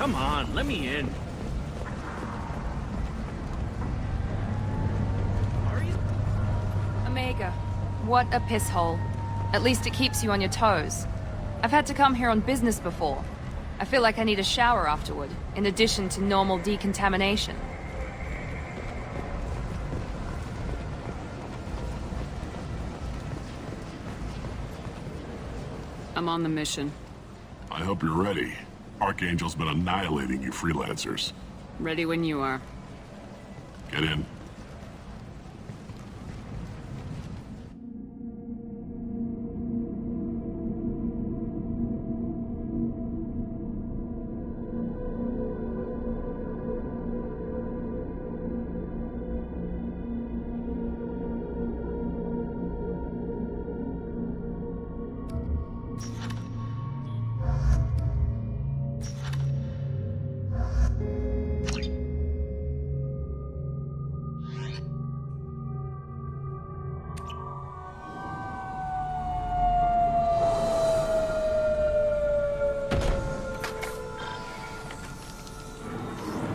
Come on, let me in. Are you? Omega, what a piss hole. At least it keeps you on your toes. I've had to come here on business before. I feel like I need a shower afterward, in addition to normal decontamination. I'm on the mission. I hope you're ready. Archangel's been annihilating you freelancers. Ready when you are. Get in.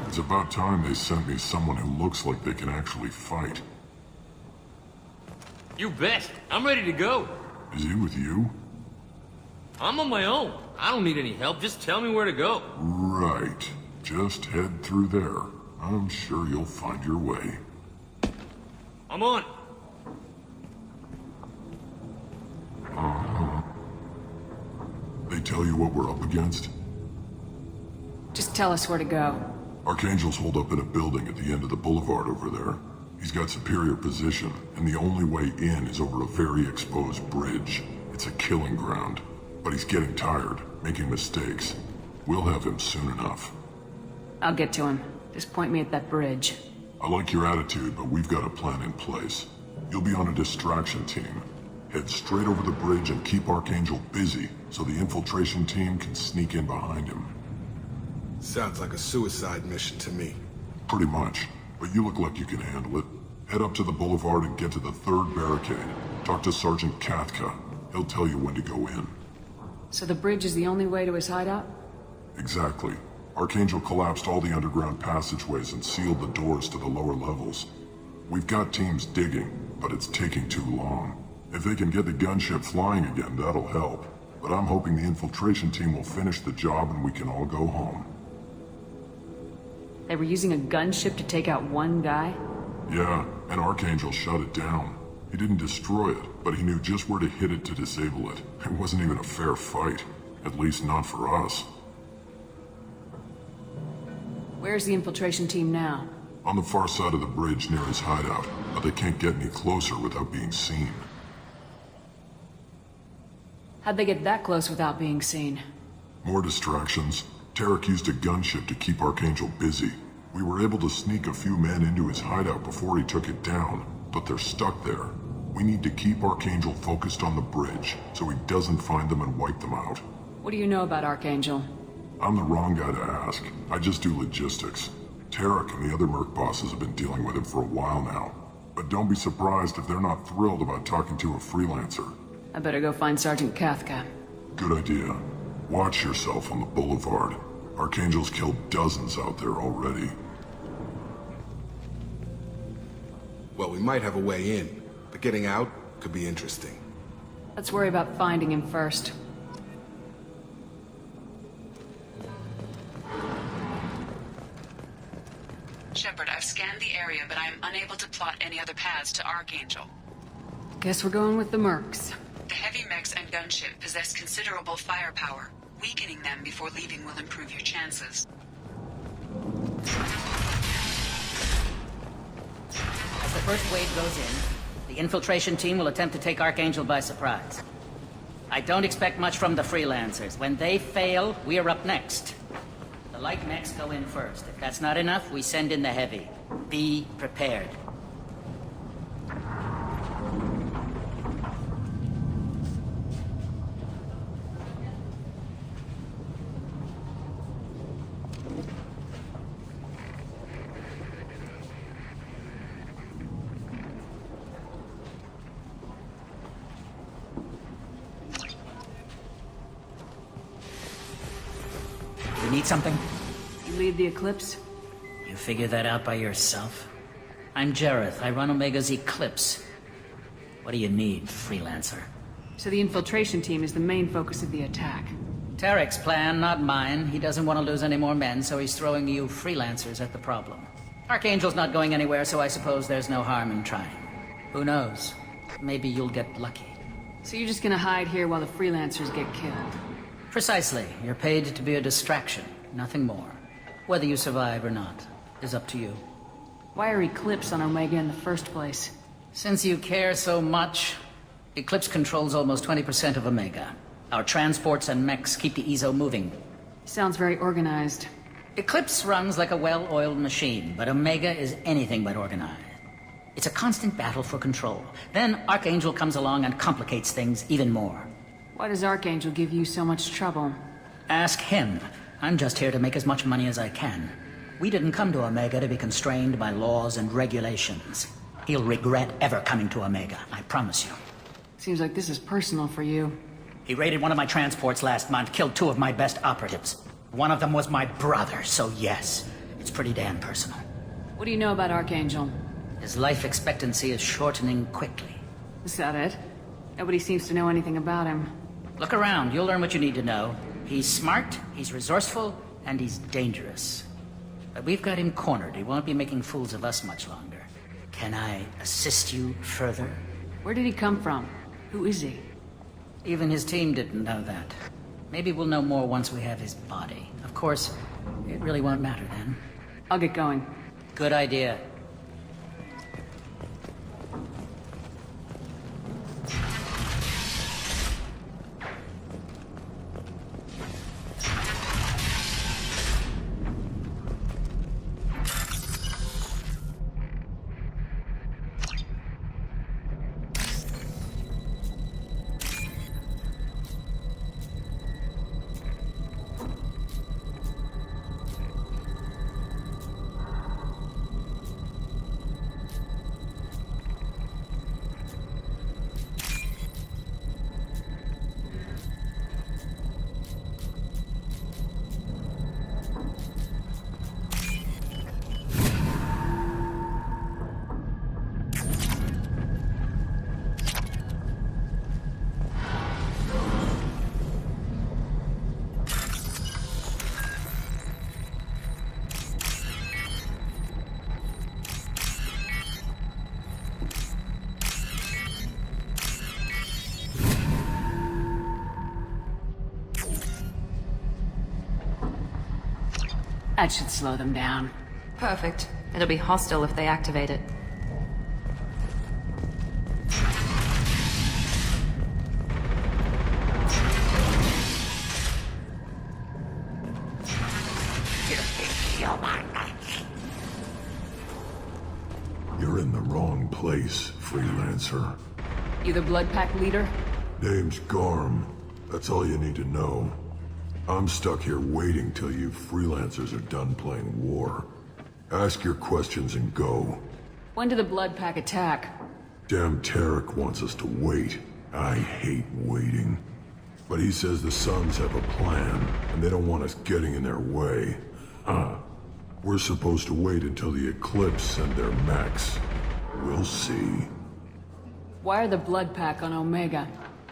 It's about time they sent me someone who looks like they can actually fight. You bet. I'm ready to go. Is he with you? I'm on my own. I don't need any help. Just tell me where to go. Right. Just head through there. I'm sure you'll find your way. I'm on. Uh-huh. They tell you what we're up against? Just tell us where to go. Archangel's holed up in a building at the end of the boulevard over there. He's got superior position, and the only way in is over a very exposed bridge. It's a killing ground. But he's getting tired, making mistakes. We'll have him soon enough. I'll get to him. Just point me at that bridge. I like your attitude, but we've got a plan in place. You'll be on a distraction team. Head straight over the bridge and keep Archangel busy, so the infiltration team can sneak in behind him. Sounds like a suicide mission to me. Pretty much, but you look like you can handle it. Head up to the boulevard and get to the third barricade. Talk to Sergeant Kathka. He'll tell you when to go in. So the bridge is the only way to his hideout? Exactly. Archangel collapsed all the underground passageways and sealed the doors to the lower levels. We've got teams digging, but it's taking too long. If they can get the gunship flying again, that'll help. But I'm hoping the infiltration team will finish the job and we can all go home. They were using a gunship to take out one guy? Yeah, and Archangel shut it down. He didn't destroy it, but he knew just where to hit it to disable it. It wasn't even a fair fight. At least not for us. Where's the infiltration team now? On the far side of the bridge near his hideout, but they can't get any closer without being seen. How'd they get that close without being seen? More distractions. Tarek used a gunship to keep Archangel busy. We were able to sneak a few men into his hideout before he took it down, but they're stuck there. We need to keep Archangel focused on the bridge, so he doesn't find them and wipe them out. What do you know about Archangel? I'm the wrong guy to ask. I just do logistics. Tarek and the other merc bosses have been dealing with him for a while now. But don't be surprised if they're not thrilled about talking to a freelancer. I better go find Sergeant Kathka. Good idea. Watch yourself on the boulevard. Archangel's killed dozens out there already. Well, we might have a way in, but getting out could be interesting. Let's worry about finding him first. Shepard, I've scanned the area, but I am unable to plot any other paths to Archangel. Guess we're going with the mercs. The heavy mechs and gunship possess considerable firepower. Weakening them before leaving will improve your chances. As the first wave goes in, the infiltration team will attempt to take Archangel by surprise. I don't expect much from the freelancers. When they fail, we're up next. The light mechs go in first. If that's not enough, we send in the heavy. Be prepared. You need something? lead the Eclipse? You figure that out by yourself? I'm Jareth. I run Omega's Eclipse. What do you need, freelancer? So the infiltration team is the main focus of the attack. Tarek's plan, not mine. He doesn't want to lose any more men, so he's throwing you freelancers at the problem. Archangel's not going anywhere, so I suppose there's no harm in trying. Who knows? Maybe you'll get lucky. So you're just gonna hide here while the freelancers get killed? Precisely. You're paid to be a distraction, nothing more. Whether you survive or not is up to you. Why are Eclipse on Omega in the first place? Since you care so much, Eclipse controls almost 20% of Omega. Our transports and mechs keep the EZO moving. Sounds very organized. Eclipse runs like a well-oiled machine, but Omega is anything but organized. It's a constant battle for control. Then Archangel comes along and complicates things even more. Why does Archangel give you so much trouble? Ask him. I'm just here to make as much money as I can. We didn't come to Omega to be constrained by laws and regulations. He'll regret ever coming to Omega, I promise you. Seems like this is personal for you. He raided one of my transports last month, killed 2 of my best operatives. One of them was my brother, so yes, it's pretty damn personal. What do you know about Archangel? His life expectancy is shortening quickly. Is that it? Nobody seems to know anything about him. Look around, you'll learn what you need to know. He's smart, he's resourceful, and he's dangerous. But we've got him cornered. He won't be making fools of us much longer. Can I assist you further? Where did he come from? Who is he? Even his team didn't know that. Maybe we'll know more once we have his body. Of course, it really won't matter then. I'll get going. Good idea. That should slow them down. Perfect. It'll be hostile if they activate it. You're in the wrong place, freelancer. You the Blood Pack leader? Name's Garm. That's all you need to know. I'm stuck here waiting till you freelancers are done playing war. Ask your questions and go. When did the Blood Pack attack? Damn Tarek wants us to wait. I hate waiting. But he says the Suns have a plan, and they don't want us getting in their way. We're supposed to wait until the Eclipse send their mechs. We'll see. Why are the Blood Pack on Omega?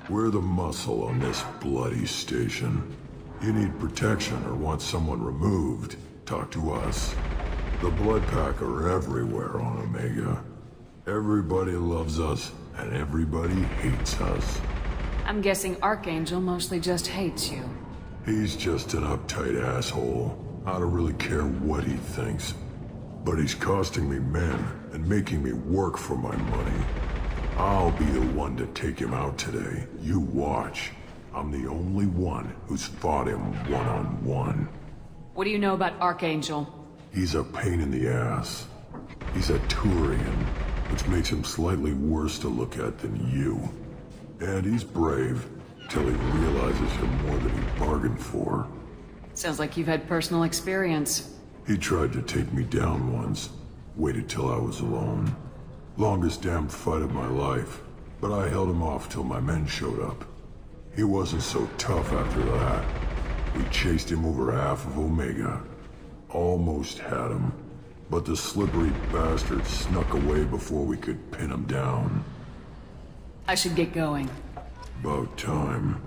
We're the muscle on this bloody station. You need protection or want someone removed, talk to us. The Blood Pack are everywhere on Omega. Everybody loves us, and everybody hates us. I'm guessing Archangel mostly just hates you. He's just an uptight asshole. I don't really care what he thinks. But he's costing me men and making me work for my money. I'll be the one to take him out today. You watch. I'm the only one who's fought him one-on-one. What do you know about Archangel? He's a pain in the ass. He's a Turian, which makes him slightly worse to look at than you. And he's brave, till he realizes you're more than he bargained for. Sounds like you've had personal experience. He tried to take me down once. Waited till I was alone. Longest damn fight of my life. But I held him off till my men showed up. He wasn't so tough after that. We chased him over half of Omega. Almost had him, but the slippery bastard snuck away before we could pin him down. I should get going. About time.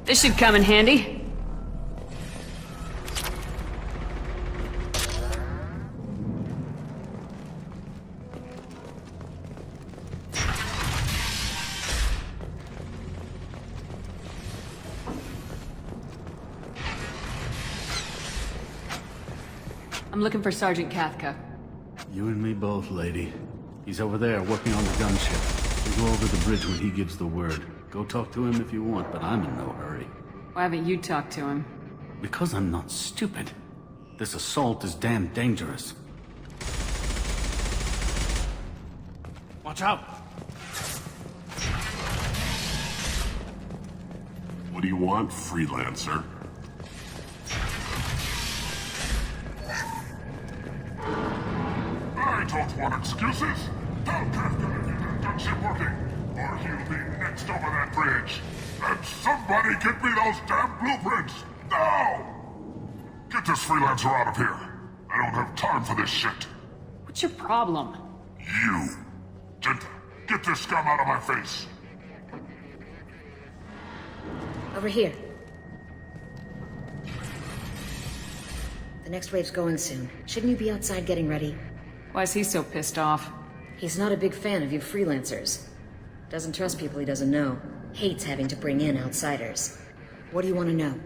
This should come in handy. I'm looking for Sergeant Kafka. You and me both, lady. He's over there working on the gunship. We go over the bridge when he gives the word. Go talk to him if you want, but I'm in no hurry. Why haven't you talked to him? Because I'm not stupid. This assault is damn dangerous. Watch out! What do you want, freelancer? I don't want excuses. Tell Kafka to get that gunship working, or he'll be next over that bridge. And somebody get me those damn blueprints! Now! Get this freelancer out of here. I don't have time for this shit. What's your problem? You! Genta, get this scum out of my face! Over here. The next wave's going soon. Shouldn't you be outside getting ready? Why is he so pissed off? He's not a big fan of you freelancers. Doesn't trust people he doesn't know. Hates having to bring in outsiders. What do you want to know?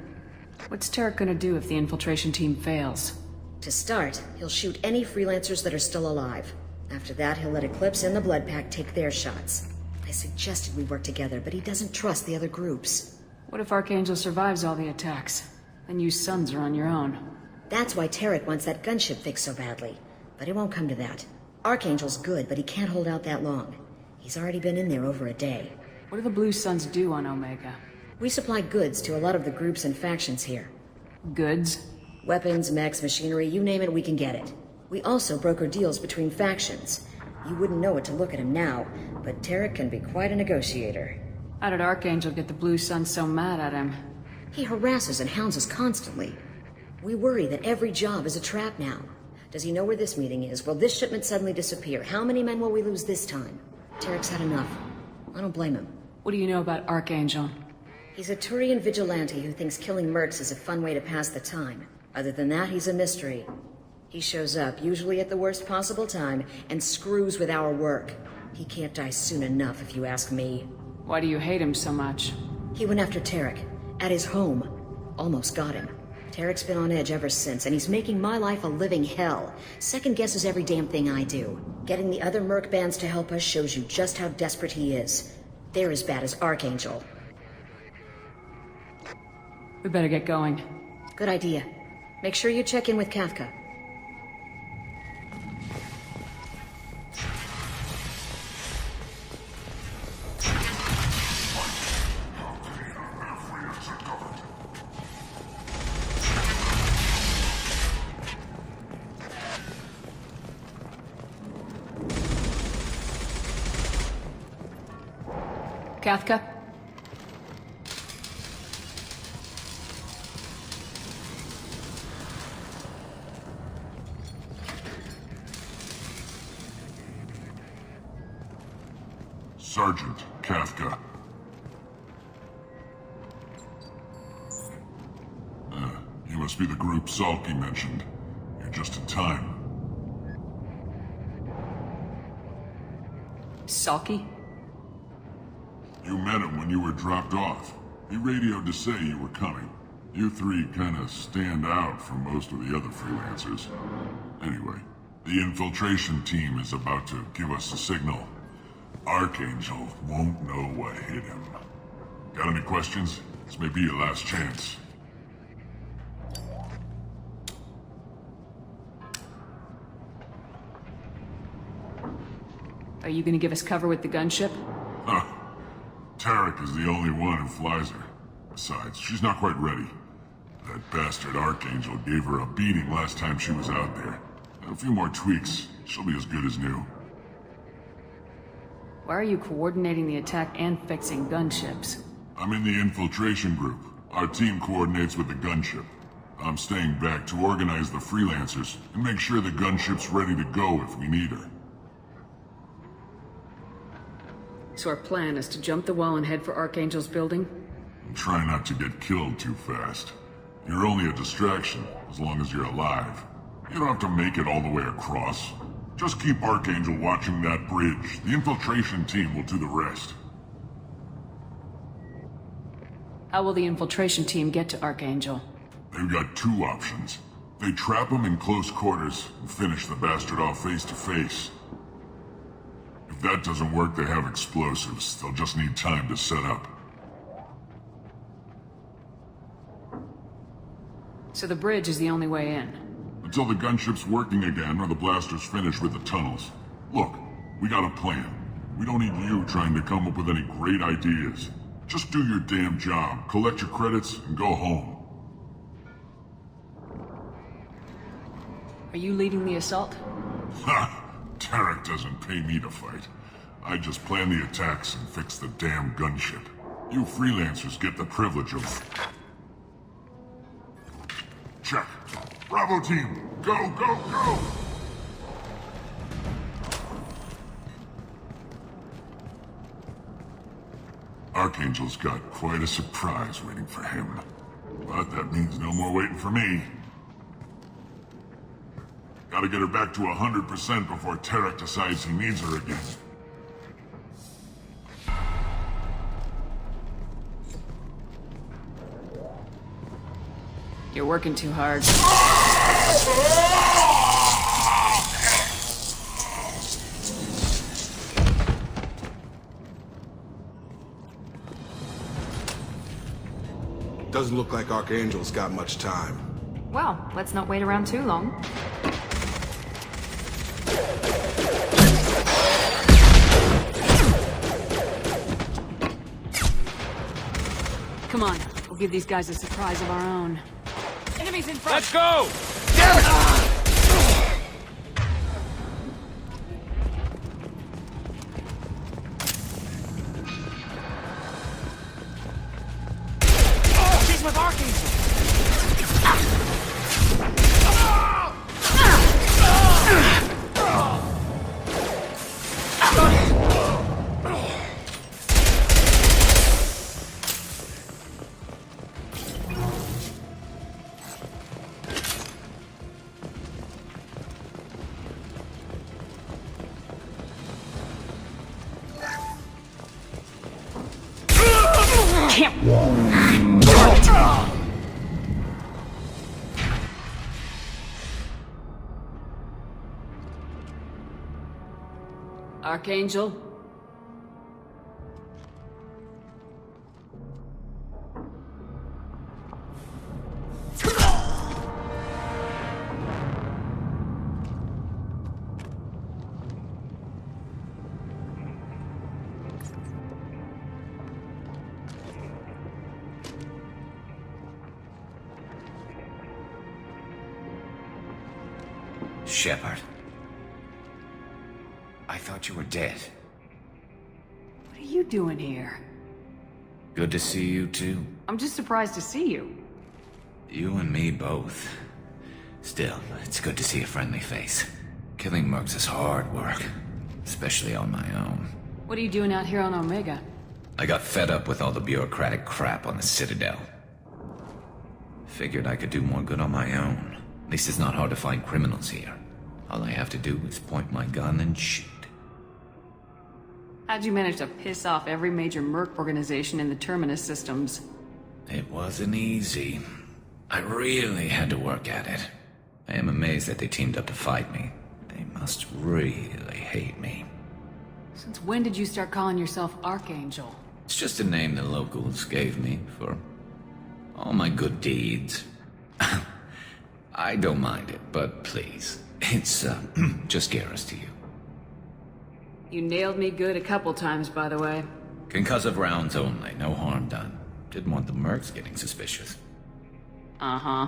What's Tarek gonna do if the infiltration team fails? To start, he'll shoot any freelancers that are still alive. After that, he'll let Eclipse and the Blood Pack take their shots. I suggested we work together, but he doesn't trust the other groups. What if Archangel survives all the attacks? Then you sons are on your own. That's why Tarek wants that gunship fixed so badly. But it won't come to that. Archangel's good, but he can't hold out that long. He's already been in there over a day. What do the Blue Suns do on Omega? We supply goods to a lot of the groups and factions here. Goods? Weapons, mechs, machinery, you name it, we can get it. We also broker deals between factions. You wouldn't know it to look at him now, but Tarek can be quite a negotiator. How did Archangel get the Blue Suns so mad at him? He harasses and hounds us constantly. We worry that every job is a trap now. Does he know where this meeting is? Will this shipment suddenly disappear? How many men will we lose this time? Tarek's had enough. I don't blame him. What do you know about Archangel? He's a Turian vigilante who thinks killing mercs is a fun way to pass the time. Other than that, he's a mystery. He shows up, usually at the worst possible time, and screws with our work. He can't die soon enough, if you ask me. Why do you hate him so much? He went after Tarek, at his home. Almost got him. Tarek's been on edge ever since, and he's making my life a living hell. Second guesses every damn thing I do. Getting the other merc bands to help us shows you just how desperate he is. They're as bad as Archangel. We better get going. Good idea. Make sure you check in with Kafka. Kafka? Sergeant Kafka. Must be the group Salky mentioned. You're just in time. Salky? You met him when you were dropped off. He radioed to say you were coming. You three kinda stand out from most of the other freelancers. Anyway, the infiltration team is about to give us a signal. Archangel won't know what hit him. Got any questions? This may be your last chance. Are you gonna give us cover with the gunship? Huh. Tarek is the only one who flies her. Besides, she's not quite ready. That bastard Archangel gave her a beating last time she was out there. A few more tweaks, she'll be as good as new. Why are you coordinating the attack and fixing gunships? I'm in the infiltration group. Our team coordinates with the gunship. I'm staying back to organize the freelancers and make sure the gunship's ready to go if we need her. So our plan is to jump the wall and head for Archangel's building? And try not to get killed too fast. You're only a distraction, as long as you're alive. You don't have to make it all the way across. Just keep Archangel watching that bridge. The infiltration team will do the rest. How will the infiltration team get to Archangel? They've got two options. They trap him in close quarters and finish the bastard off face to face. If that doesn't work, they have explosives. They'll just need time to set up. So the bridge is the only way in? Until the gunship's working again or the blasters finish with the tunnels. Look, we got a plan. We don't need you trying to come up with any great ideas. Just do your damn job, collect your credits, and go home. Are you leading the assault? Ha! Tarek doesn't pay me to fight. I just plan the attacks and fix the damn gunship. You freelancers get the privilege of... Check. Bravo team, go, go, go! Archangel's got quite a surprise waiting for him. But that means no more waiting for me. Gotta get her back to 100% before Tarek decides he needs her again. You're working too hard. Doesn't look like Archangel's got much time. Well, let's not wait around too long. Come on, we'll give these guys a surprise of our own. Enemies in front! Let's go! She's with Archangel! Archangel? Shepard. I thought you were dead. What are you doing here? Good to see you, too. I'm just surprised to see you. You and me both. Still, it's good to see a friendly face. Killing mercs is hard work, especially on my own. What are you doing out here on Omega? I got fed up with all the bureaucratic crap on the Citadel. Figured I could do more good on my own. At least it's not hard to find criminals here. All I have to do is point my gun and shoot. How'd you manage to piss off every major merc organization in the Terminus systems? It wasn't easy. I really had to work at it. I am amazed that they teamed up to fight me. They must really hate me. Since when did you start calling yourself Archangel? It's just a name the locals gave me for all my good deeds. I don't mind it, but please, it's just Garrus to you. You nailed me good a couple times, by the way. Concussive rounds only, no harm done. Didn't want the mercs getting suspicious. Uh-huh.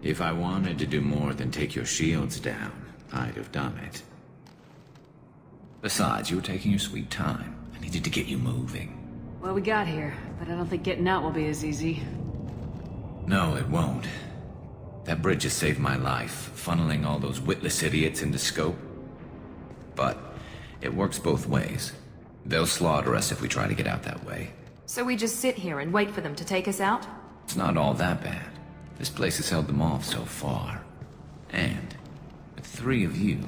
If I wanted to do more than take your shields down, I'd have done it. Besides, you were taking your sweet time. I needed to get you moving. Well, we got here, but I don't think getting out will be as easy. No, it won't. That bridge has saved my life, funneling all those witless idiots into scope. But it works both ways. They'll slaughter us if we try to get out that way. So we just sit here and wait for them to take us out? It's not all that bad. This place has held them off so far. And with 3 of you,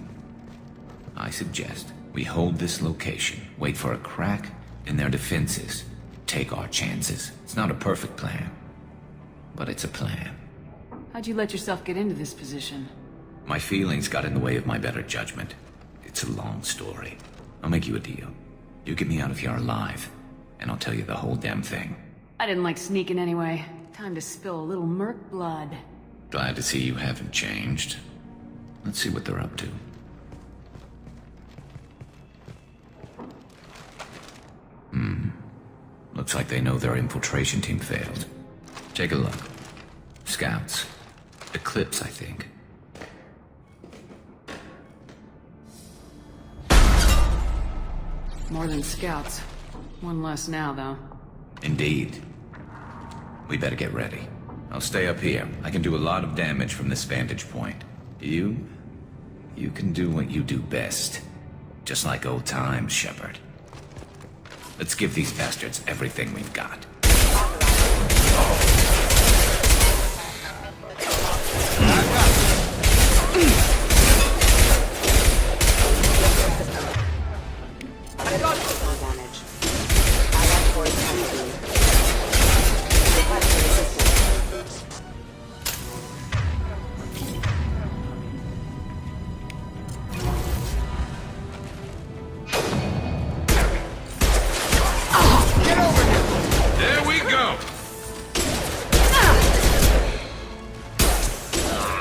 I suggest we hold this location, wait for a crack in their defenses, take our chances. It's not a perfect plan, but it's a plan. How'd you let yourself get into this position? My feelings got in the way of my better judgment. It's a long story. I'll make you a deal. You get me out of here alive, and I'll tell you the whole damn thing. I didn't like sneaking anyway. Time to spill a little merc blood. Glad to see you haven't changed. Let's see what they're up to. Looks like they know their infiltration team failed. Take a look. Scouts. Eclipse, I think. More than scouts. One less now, though. Indeed. We better get ready. I'll stay up here. I can do a lot of damage from this vantage point. You can do what you do best. Just like old times, Shepard. Let's give these bastards everything we've got. There we go!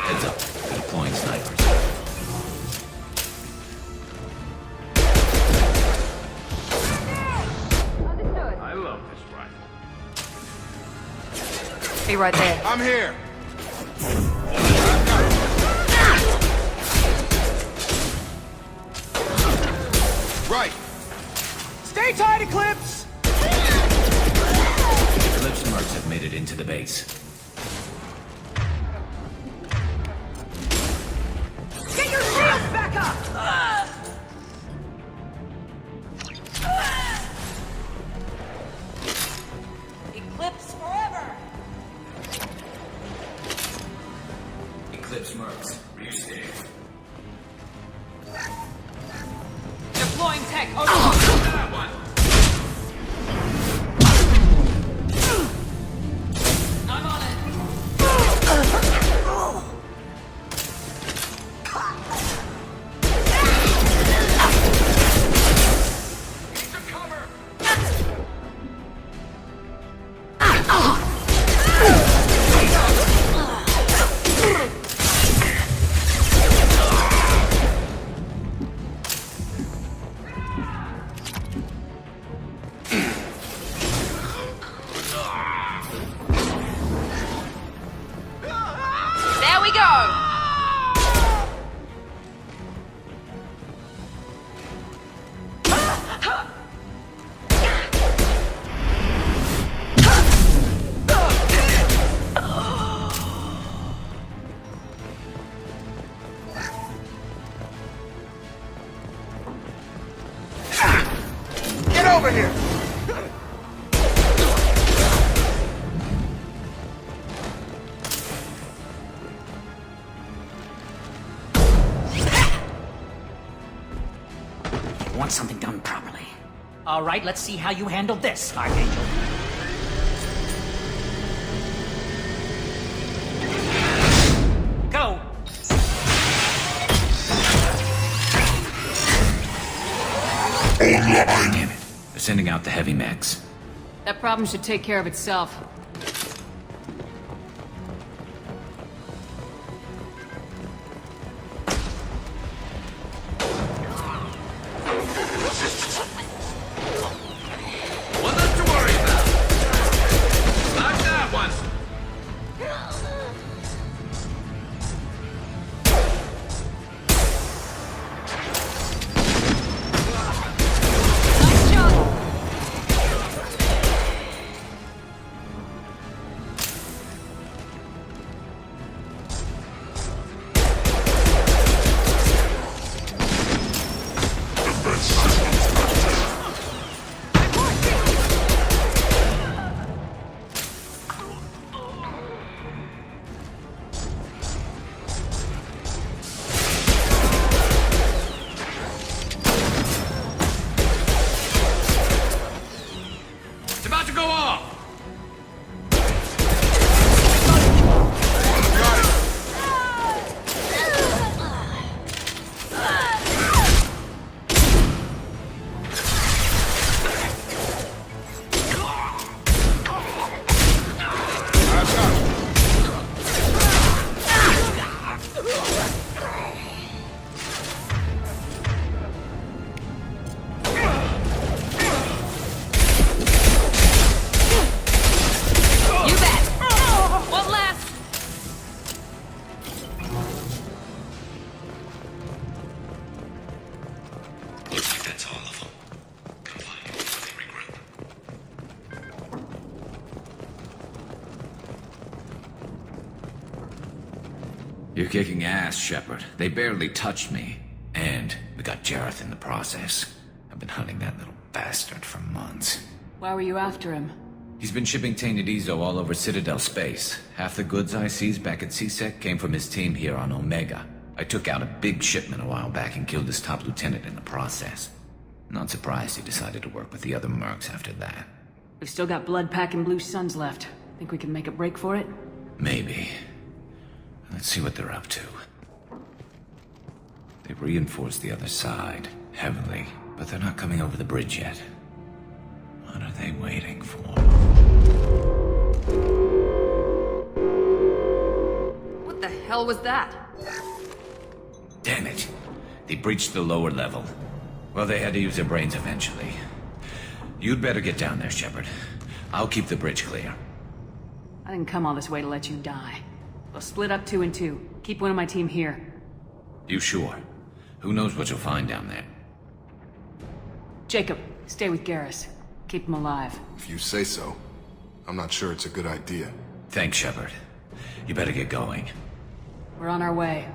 Heads up. They're deploying snipers. I love this rifle. Be right there. I'm here. Right. Stay tight, Eclipse! Eclipse mercs have made it into the base. Get your shields back up! Eclipse forever! Eclipse mercs, rear stage. Deploying tech. That one! I'm on it. Need some cover. There we go! Get over here! want something done properly. All right, let's see how you handle this, Archangel. Go! Damn it. They're sending out the heavy mechs. That problem should take care of itself. One less to worry about. Not that one. Nice job! It's about to go off. You bet! One last! Looks like that's all of them. Come on, let me regroup. You're kicking ass, Shepard. They barely touched me. And we got Jareth in the process. I've been hunting that little bastard for months. Why were you after him? He's been shipping tainted Ezo all over Citadel space. Half the goods I seized back at CSEC came from his team here on Omega. I took out a big shipment a while back and killed his top lieutenant in the process. Not surprised he decided to work with the other mercs after that. We've still got blood packing blue suns left. Think we can make a break for it? Maybe. Let's see what they're up to. They've reinforced the other side, heavily, but they're not coming over the bridge yet. What are they waiting for? What the hell was that? Damn it. They breached the lower level. Well, they had to use their brains eventually. You'd better get down there, Shepard. I'll keep the bridge clear. I didn't come all this way to let you die. We'll split up 2 and 2. Keep one of my team here. You sure? Who knows what you'll find down there? Jacob, stay with Garrus. Keep him alive. If you say so. I'm not sure it's a good idea. Thanks, Shepard. You better get going. We're on our way.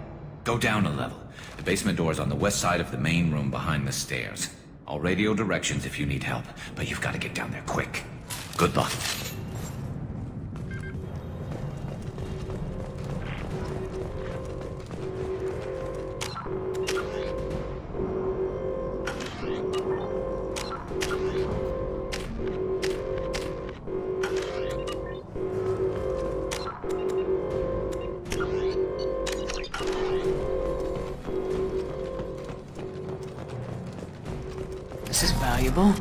Go down a level. The basement door's on the west side of the main room behind the stairs. I'll radio directions if you need help, but you've got to get down there quick. Good luck. This is valuable.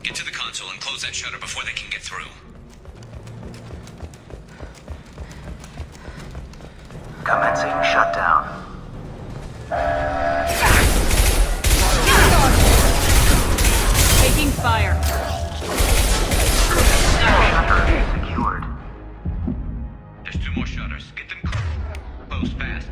Get to the console and close that shutter before they can get through. Commencing shutdown. Taking fire. Shutter secured. There's 2 more shutters. Get them closed fast.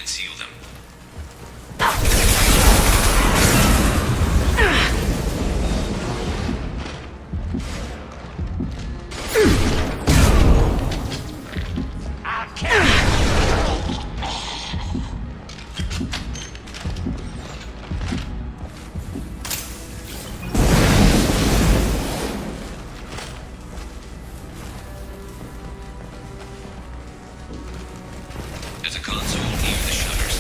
and seal them. There's a console near the shutters.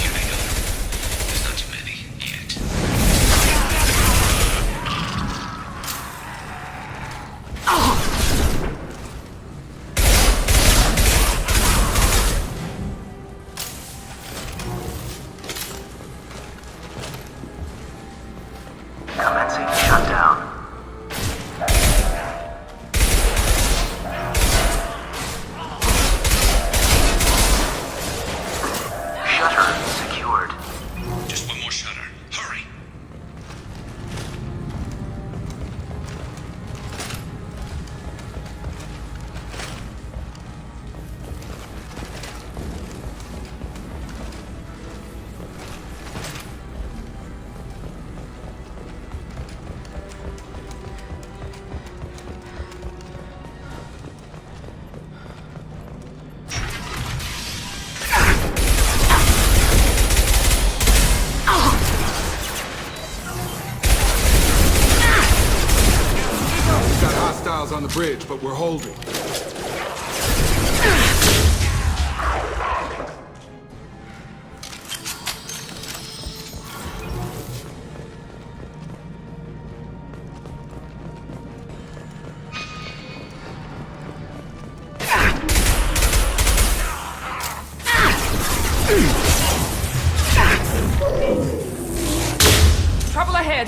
Here they go. There's not too many yet. Commencing shutdown. Shutter secured. Just one more shutter. Hurry! We've got hostiles on the bridge, but we're holding. Trouble ahead.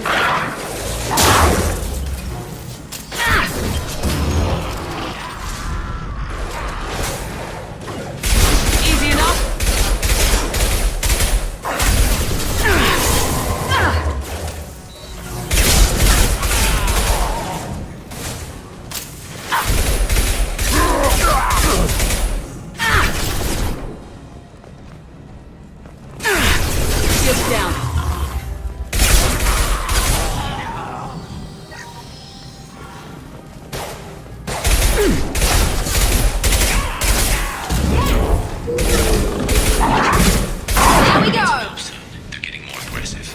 Easy enough. Get down. Here we go. They're getting more aggressive.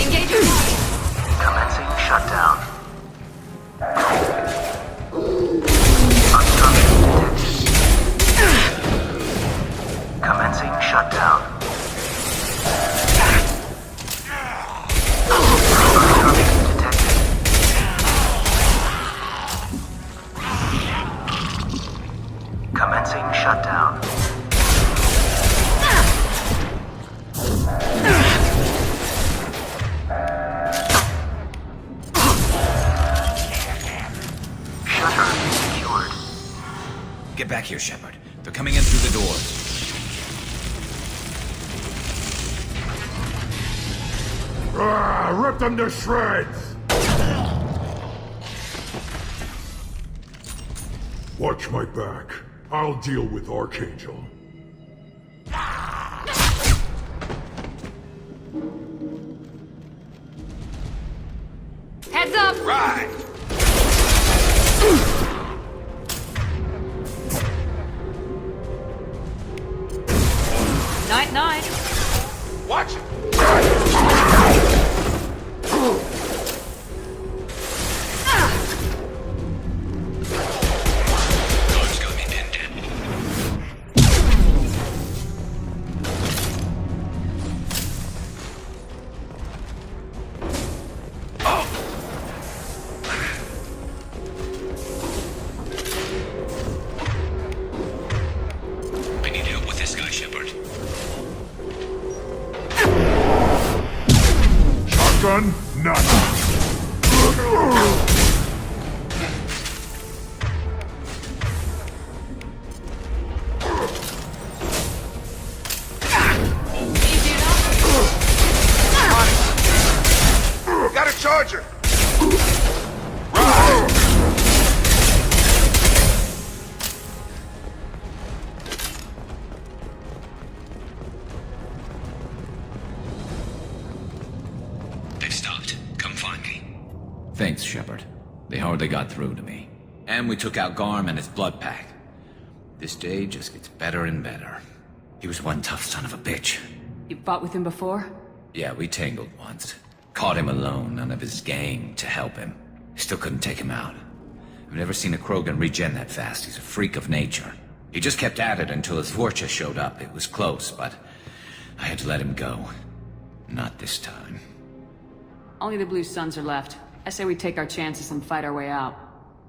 Engage your body. Commencing shutdown. Obstruction detected. Commencing shutdown. Obstruction detected. Commencing shutdown. Shutter secured. Get back here, Shepard. They're coming in through the doors. Rip them to shreds! Watch my back. I'll deal with Archangel. Heads up. Right. Night, night. Watch it. Guard's got me pinned down. I need help with this guy, Shepard. Shotgun, none. Easy enough. Got a charger. Thanks, Shepard. They hardly got through to me. And we took out Garm and his blood pack. This day just gets better and better. He was one tough son of a bitch. You fought with him before? Yeah, we tangled once. Caught him alone, none of his gang to help him. Still couldn't take him out. I've never seen a Krogan regen that fast. He's a freak of nature. He just kept at it until his Vorcha showed up. It was close, but I had to let him go. Not this time. Only the Blue Suns are left. I say we take our chances and fight our way out.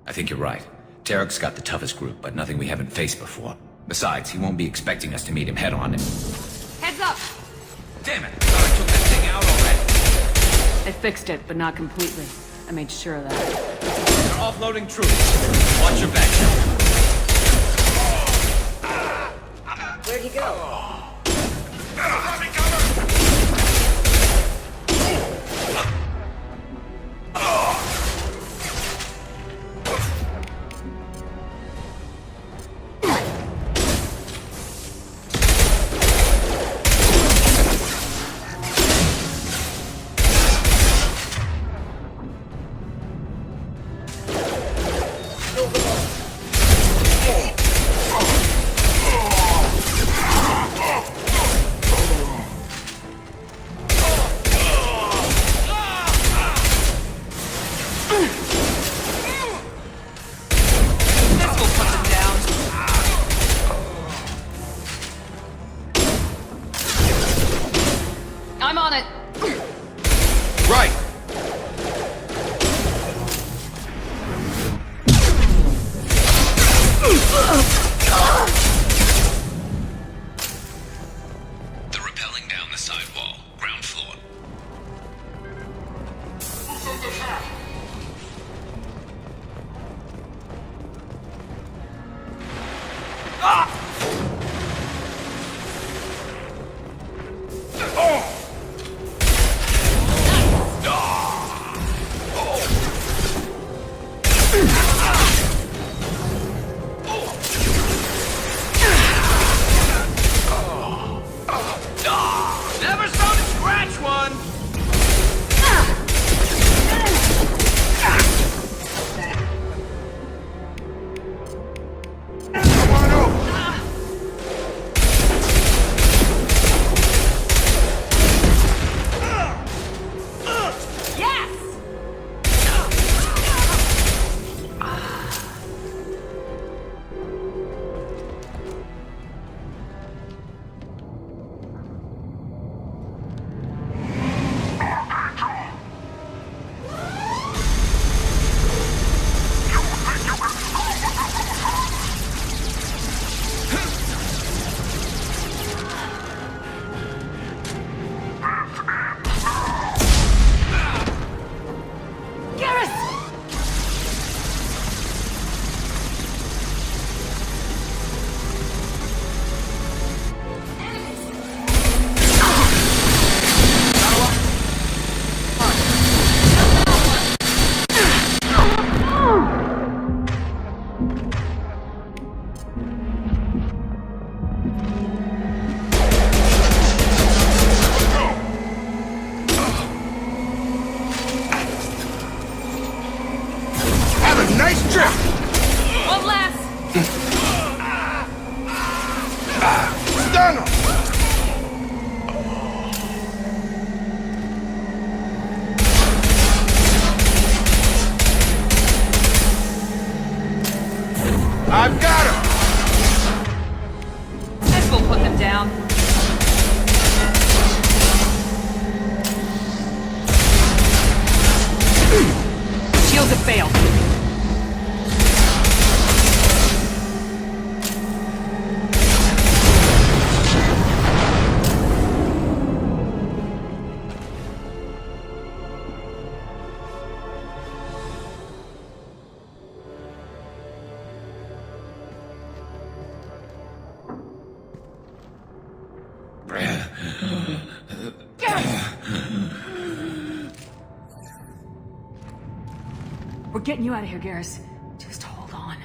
I think you're right. Tarek's got the toughest group, but nothing we haven't faced before. Besides, he won't be expecting us to meet him head-on. Heads up! Damn it! I thought I took that thing out already. They fixed it, but not completely. I made sure of that. They're offloading troops. Watch your back. Where'd he go? I'm on it! Right! They're rappelling down the side wall, ground floor. Never saw to scratch one! Nice trip! One last! Stun him! I've got him! This will put them down. Shields have failed. We're getting you out of here, Garrus. Just hold on.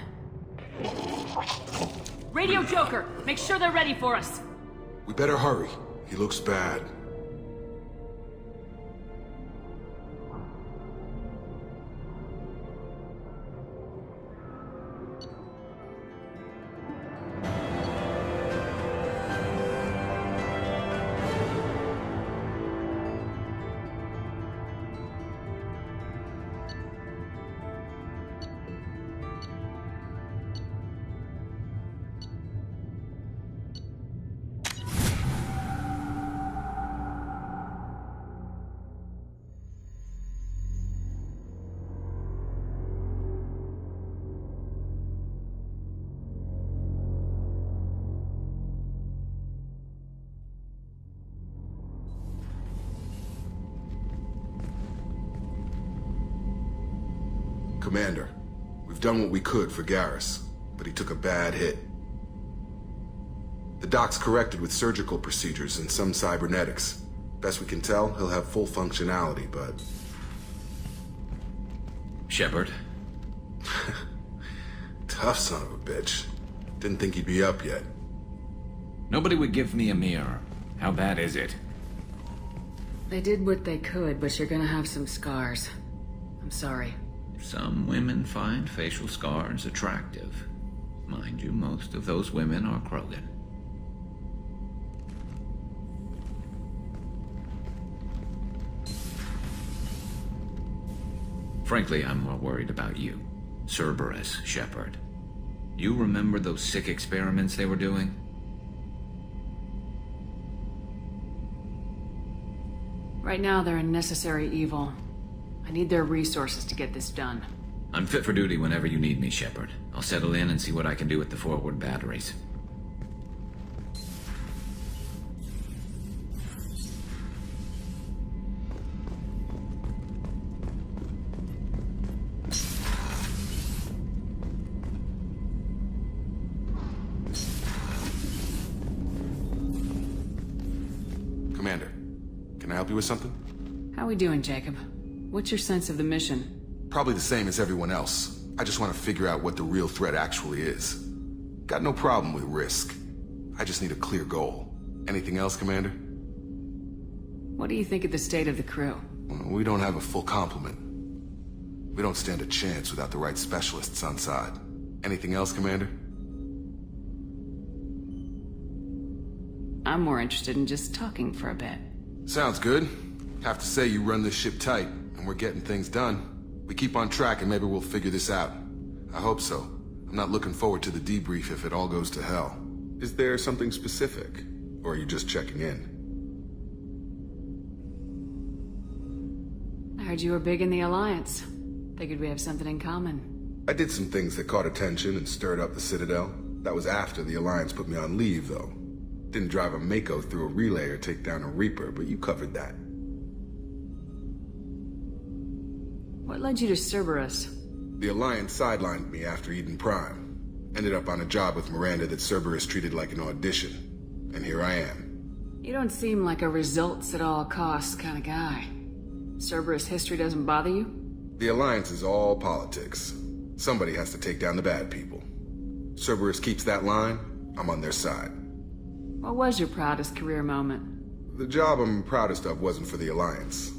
Radio Joker, make sure they're ready for us. We better hurry. He looks bad. Commander, we've done what we could for Garrus, but he took a bad hit. The doc's corrected with surgical procedures and some cybernetics. Best we can tell, he'll have full functionality, but... Shepard? Tough son of a bitch. Didn't think he'd be up yet. Nobody would give me a mirror. How bad is it? They did what they could, but you're gonna have some scars. I'm sorry. Some women find facial scars attractive. Mind you, most of those women are Krogan. Frankly, I'm more worried about you. Cerberus, Shepard. You remember those sick experiments they were doing? Right now, they're a necessary evil. I need their resources to get this done. I'm fit for duty whenever you need me, Shepard. I'll settle in and see what I can do with the forward batteries. Commander, can I help you with something? How we doing, Jacob? What's your sense of the mission? Probably the same as everyone else. I just want to figure out what the real threat actually is. Got no problem with risk. I just need a clear goal. Anything else, Commander? What do you think of the state of the crew? Well, we don't have a full complement. We don't stand a chance without the right specialists on side. Anything else, Commander? I'm more interested in just talking for a bit. Sounds good. Have to say you run this ship tight, and we're getting things done. We keep on track and maybe we'll figure this out. I hope so. I'm not looking forward to the debrief if it all goes to hell. Is there something specific? Or are you just checking in? I heard you were big in the Alliance. Figured we have something in common. I did some things that caught attention and stirred up the Citadel. That was after the Alliance put me on leave, though. Didn't drive a Mako through a relay or take down a Reaper, but you covered that. What led you to Cerberus? The Alliance sidelined me after Eden Prime. Ended up on a job with Miranda that Cerberus treated like an audition. And here I am. You don't seem like a results-at-all-costs kind of guy. Cerberus history doesn't bother you? The Alliance is all politics. Somebody has to take down the bad people. Cerberus keeps that line, I'm on their side. What was your proudest career moment? The job I'm proudest of wasn't for the Alliance.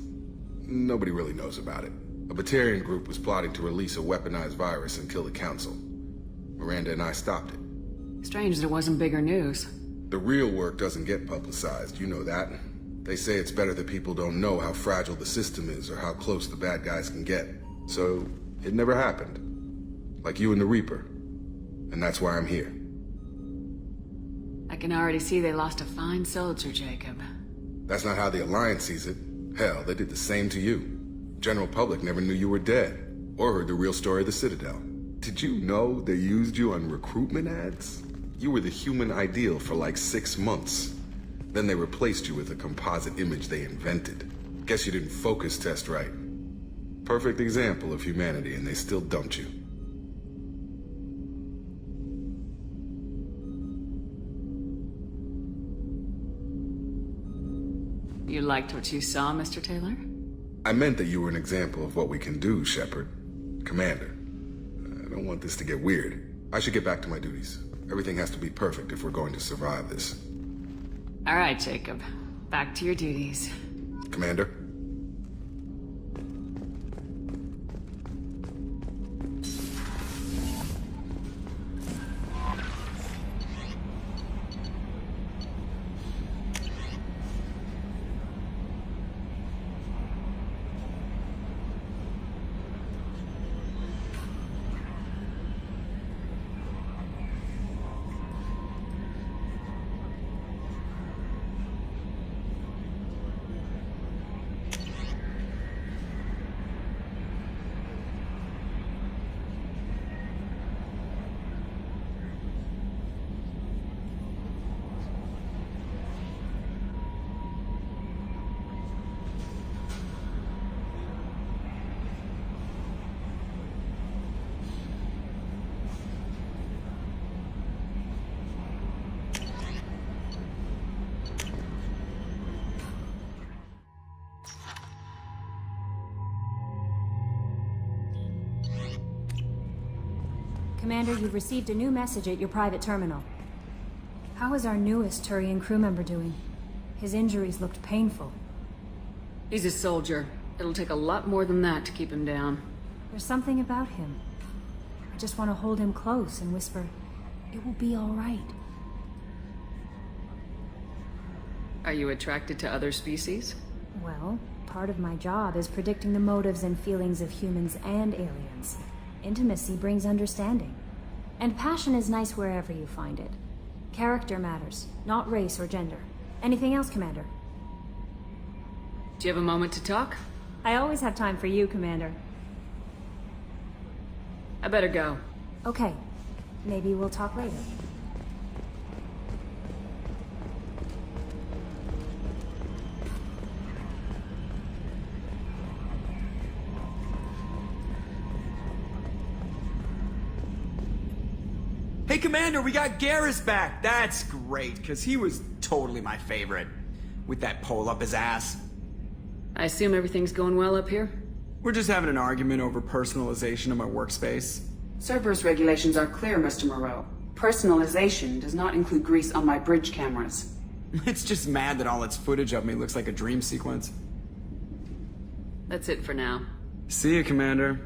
Nobody really knows about it. A Batarian group was plotting to release a weaponized virus and kill the Council. Miranda and I stopped it. Strange that it wasn't bigger news. The real work doesn't get publicized, you know that. They say it's better that people don't know how fragile the system is or how close the bad guys can get. So, it never happened. Like you and the Reaper. And that's why I'm here. I can already see they lost a fine soldier, Jacob. That's not how the Alliance sees it. Hell, they did the same to you. General public never knew you were dead, or heard the real story of the Citadel. Did you know they used you on recruitment ads? You were the human ideal for like 6 months. Then they replaced you with a composite image they invented. Guess you didn't focus test right. Perfect example of humanity, and they still dumped you. You liked what you saw, Mr. Taylor? I meant that you were an example of what we can do, Shepard. Commander. I don't want this to get weird. I should get back to my duties. Everything has to be perfect if we're going to survive this. All right, Jacob. Back to your duties. Commander? Commander, you've received a new message at your private terminal. How is our newest Turian crew member doing? His injuries looked painful. He's a soldier. It'll take a lot more than that to keep him down. There's something about him. I just want to hold him close and whisper, "It will be all right." Are you attracted to other species? Well, part of my job is predicting the motives and feelings of humans and aliens. Intimacy brings understanding. And passion is nice wherever you find it. Character matters, not race or gender. Anything else, Commander? Do you have a moment to talk? I always have time for you, Commander. I better go. Okay. Maybe we'll talk later. Hey, Commander, we got Garrus back. That's great, because he was totally my favorite. With that pole up his ass. I assume everything's going well up here? We're just having an argument over personalization of my workspace. Cerberus regulations are clear, Mr. Moreau. Personalization does not include grease on my bridge cameras. It's just mad that all its footage of me looks like a dream sequence. That's it for now. See you, Commander.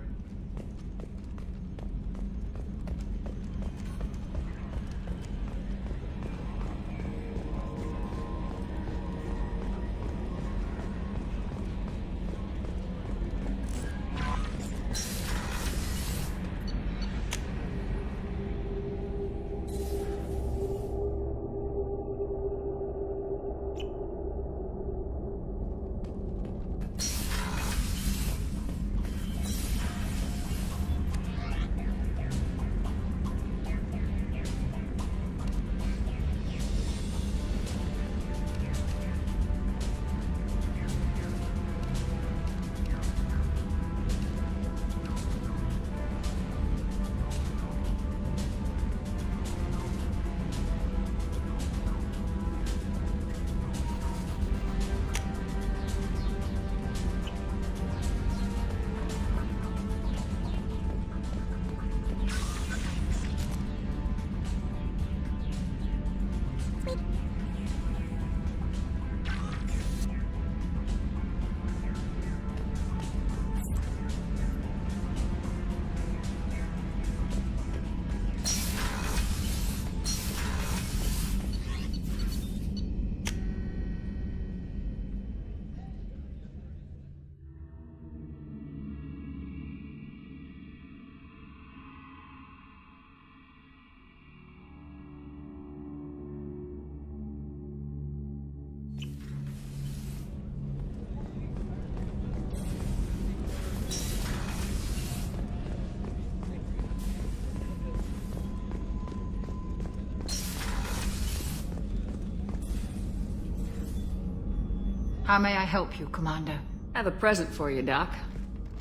How may I help you, Commander? I have a present for you, Doc.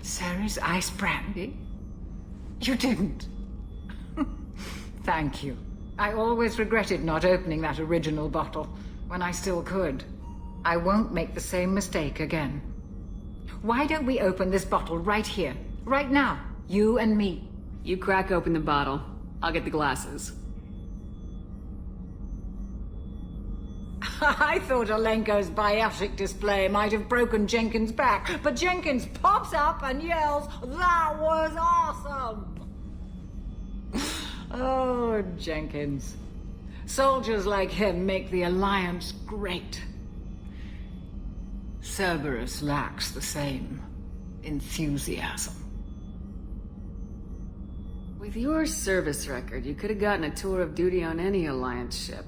Sarah's ice brandy? You didn't? Thank you. I always regretted not opening that original bottle when I still could. I won't make the same mistake again. Why don't we open this bottle right here, right now, you and me? You crack open the bottle. I'll get the glasses. I thought Alenko's biotic display might have broken Jenkins' back, but Jenkins pops up and yells, "That was awesome!" Oh, Jenkins. Soldiers like him make the Alliance great. Cerberus lacks the same enthusiasm. With your service record, you could have gotten a tour of duty on any Alliance ship.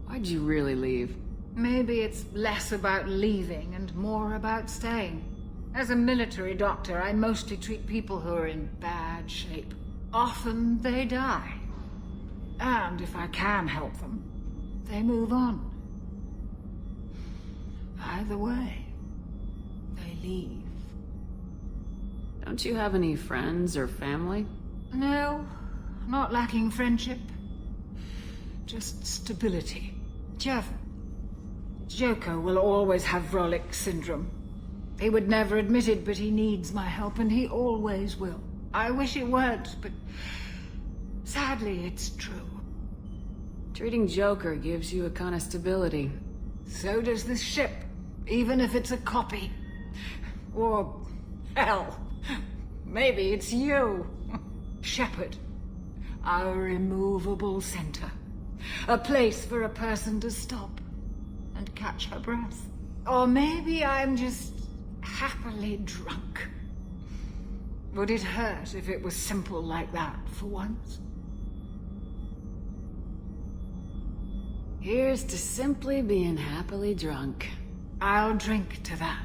Why'd you really leave? Maybe it's less about leaving and more about staying. As a military doctor, I mostly treat people who are in bad shape. Often they die. And if I can help them, they move on. Either way, they leave. Don't you have any friends or family? No, not lacking friendship. Just stability. Jeff, Joko will always have Vrolic syndrome. He would never admit it, but he needs my help, and he always will. I wish it weren't, but Sadly, it's true. Treating Joker gives you a kind of stability. So does this ship, even if it's a copy. Or, hell, maybe it's you. Shepard. Our immovable center. A place for a person to stop and catch her breath. Or maybe I'm just happily drunk. Would it hurt if it was simple like that for once? Here's to simply being happily drunk. I'll drink to that.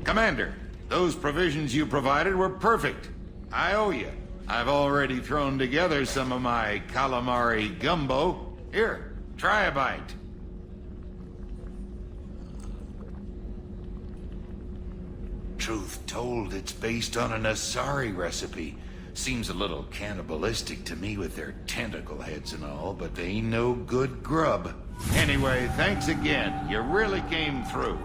Commander, those provisions you provided were perfect. I owe you. I've already thrown together some of my calamari gumbo. Here, try a bite. Truth told, it's based on an Asari recipe. Seems a little cannibalistic to me with their tentacle heads and all, but they ain't no good grub. Anyway, thanks again. You really came through.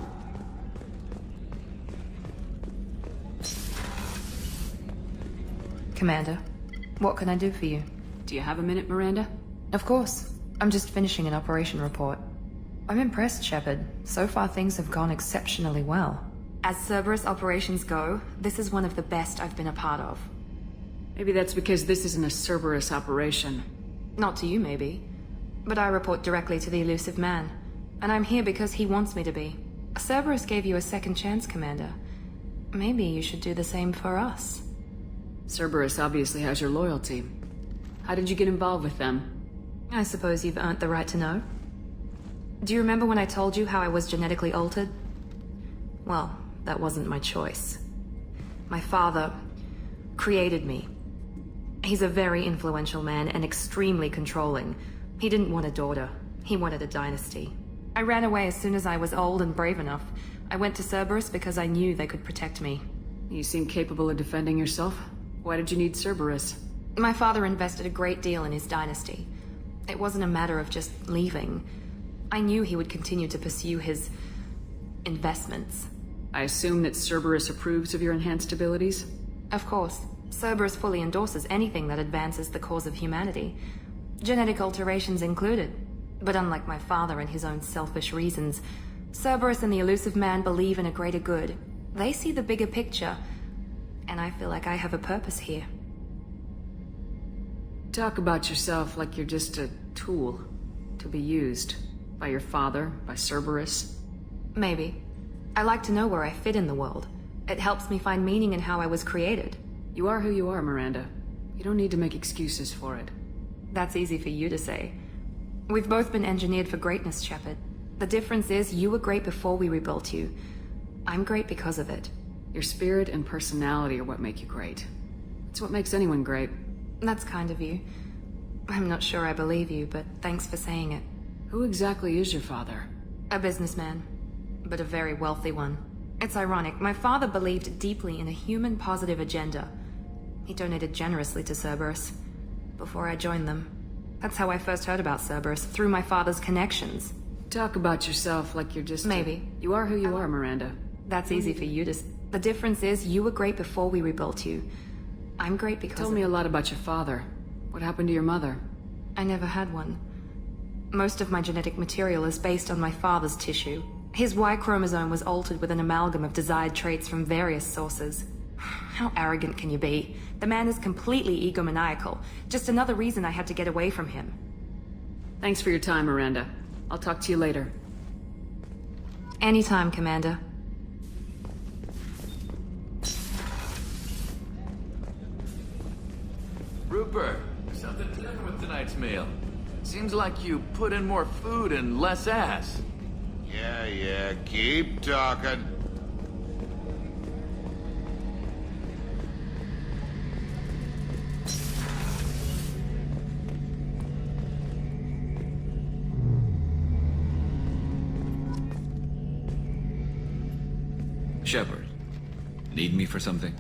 Commander, what can I do for you? Do you have a minute, Miranda? Of course. I'm just finishing an operation report. I'm impressed, Shepard. So far things have gone exceptionally well. As Cerberus operations go, this is one of the best I've been a part of. Maybe that's because this isn't a Cerberus operation. Not to you, maybe. But I report directly to the elusive man. And I'm here because he wants me to be. Cerberus gave you a second chance, Commander. Maybe you should do the same for us. Cerberus obviously has your loyalty. How did you get involved with them? I suppose you've earned the right to know. Do you remember when I told you how I was genetically altered? Well, that wasn't my choice. My father created me. He's a very influential man and extremely controlling. He didn't want a daughter. He wanted a dynasty. I ran away as soon as I was old and brave enough. I went to Cerberus because I knew they could protect me. You seem capable of defending yourself. Why did you need Cerberus? My father invested a great deal in his dynasty. It wasn't a matter of just leaving. I knew he would continue to pursue his investments. I assume that Cerberus approves of your enhanced abilities? Of course. Cerberus fully endorses anything that advances the cause of humanity. Genetic alterations included. But unlike my father and his own selfish reasons, Cerberus and the elusive man believe in a greater good. They see the bigger picture, and I feel like I have a purpose here. Talk about yourself like you're just a tool to be used. By your father, by Cerberus. Maybe. I like to know where I fit in the world. It helps me find meaning in how I was created. You are who you are, Miranda. You don't need to make excuses for it. That's easy for you to say. We've both been engineered for greatness, Shepard. The difference is you were great before we rebuilt you. I'm great because of it. Your spirit and personality are what make you great. It's what makes anyone great. That's kind of you. I'm not sure I believe you, but thanks for saying it. Who exactly is your father? A businessman, but a very wealthy one. It's ironic, my father believed deeply in a human-positive agenda. He donated generously to Cerberus before I joined them. That's how I first heard about Cerberus, through my father's connections. Talk about yourself like you're just... Maybe. You are who you are, Miranda. That's easy for you to... The difference is, you were great before we rebuilt you. I'm great because... Tell me a lot about your father. What happened to your mother? I never had one. Most of my genetic material is based on my father's tissue. His Y chromosome was altered with an amalgam of desired traits from various sources. How arrogant can you be? The man is completely egomaniacal. Just another reason I had to get away from him. Thanks for your time, Miranda. I'll talk to you later. Anytime, Commander. Rupert, something different with tonight's meal. Seems like you put in more food and less ass. Yeah, keep talking. Shepard, need me for something?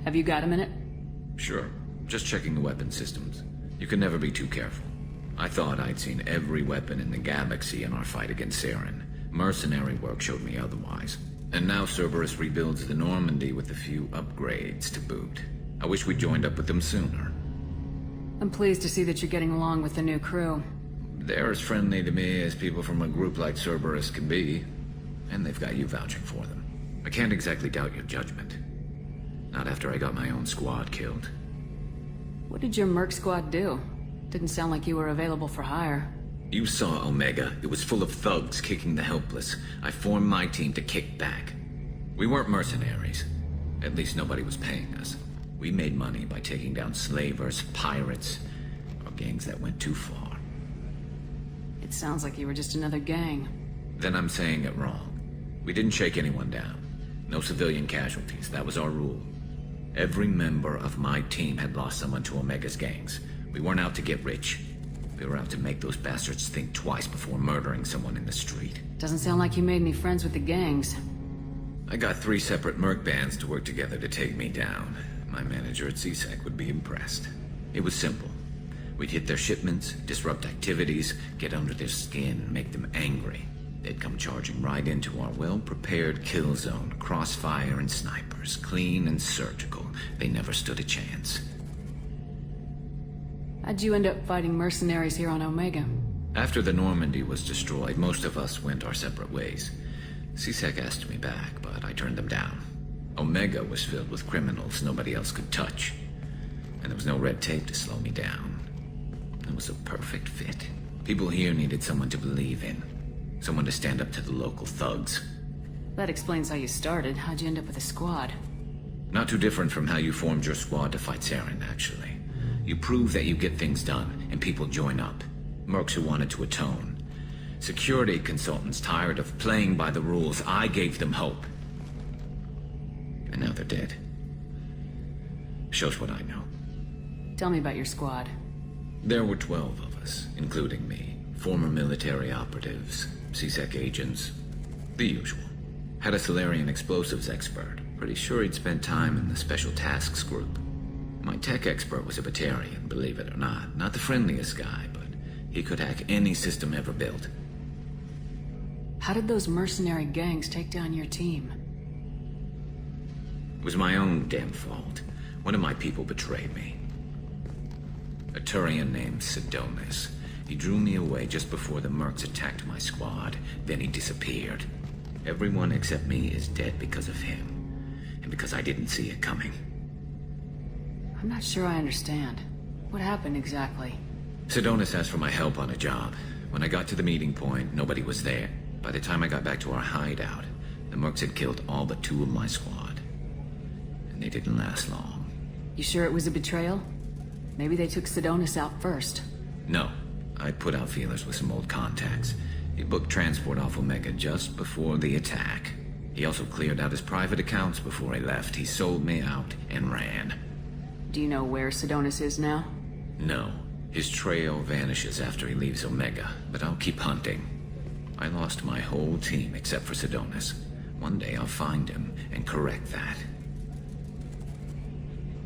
Have you got a minute? Sure. Just checking the weapon systems. You can never be too careful. I thought I'd seen every weapon in the galaxy in our fight against Saren. Mercenary work showed me otherwise. And now Cerberus rebuilds the Normandy with a few upgrades to boot. I wish we joined up with them sooner. I'm pleased to see that you're getting along with the new crew. They're as friendly to me as people from a group like Cerberus can be. And they've got you vouching for them. I can't exactly doubt your judgment. Not after I got my own squad killed. What did your merc squad do? Didn't sound like you were available for hire. You saw Omega. It was full of thugs kicking the helpless. I formed my team to kick back. We weren't mercenaries. At least nobody was paying us. We made money by taking down slavers, pirates, or gangs that went too far. It sounds like you were just another gang. Then I'm saying it wrong. We didn't shake anyone down. No civilian casualties. That was our rule. Every member of my team had lost someone to Omega's gangs. We weren't out to get rich. We were out to make those bastards think twice before murdering someone in the street. Doesn't sound like you made any friends with the gangs. I got 3 separate merc bands to work together to take me down. My manager at CSEC would be impressed. It was simple. We'd hit their shipments, disrupt activities, get under their skin, make them angry. They'd come charging right into our well-prepared kill zone, crossfire and snipers, clean and surgical. They never stood a chance. How'd you end up fighting mercenaries here on Omega? After the Normandy was destroyed, most of us went our separate ways. CSEC asked me back, but I turned them down. Omega was filled with criminals nobody else could touch. And there was no red tape to slow me down. It was a perfect fit. People here needed someone to believe in. Someone to stand up to the local thugs. That explains how you started. How'd you end up with a squad? Not too different from how you formed your squad to fight Saren, actually. You prove that you get things done, and people join up. Mercs who wanted to atone. Security consultants tired of playing by the rules. I gave them hope. And now they're dead. Shows what I know. Tell me about your squad. There were 12 of us, including me. Former military operatives, CSEC agents, the usual. Had a Solarian explosives expert. Pretty sure he'd spent time in the Special Tasks Group. My tech expert was a Batarian, believe it or not. Not the friendliest guy, but he could hack any system ever built. How did those mercenary gangs take down your team? It was my own damn fault. One of my people betrayed me. A Turian named Sidonis. He drew me away just before the mercs attacked my squad. Then he disappeared. Everyone except me is dead because of him. And because I didn't see it coming. I'm not sure I understand. What happened exactly? Sidonis asked for my help on a job. When I got to the meeting point, nobody was there. By the time I got back to our hideout, the mercs had killed all but 2 of my squad. And they didn't last long. You sure it was a betrayal? Maybe they took Sidonis out first. No. I put out feelers with some old contacts. He booked transport off Omega just before the attack. He also cleared out his private accounts before he left. He sold me out and ran. Do you know where Sidonis is now? No. His trail vanishes after he leaves Omega, but I'll keep hunting. I lost my whole team except for Sidonis. One day I'll find him and correct that.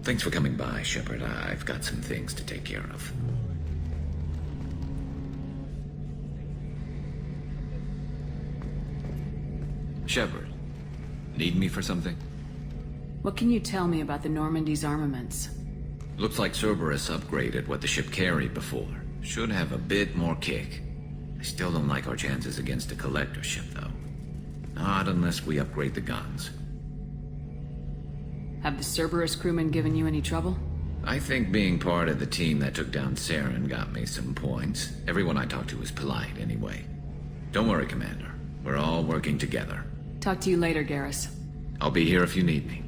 Thanks for coming by, Shepard. I've got some things to take care of. Shepard, need me for something? What can you tell me about the Normandy's armaments? Looks like Cerberus upgraded what the ship carried before. Should have a bit more kick. I still don't like our chances against a collector ship, though. Not unless we upgrade the guns. Have the Cerberus crewmen given you any trouble? I think being part of the team that took down Saren got me some points. Everyone I talked to was polite, anyway. Don't worry, Commander. We're all working together. Talk to you later, Garrus. I'll be here if you need me.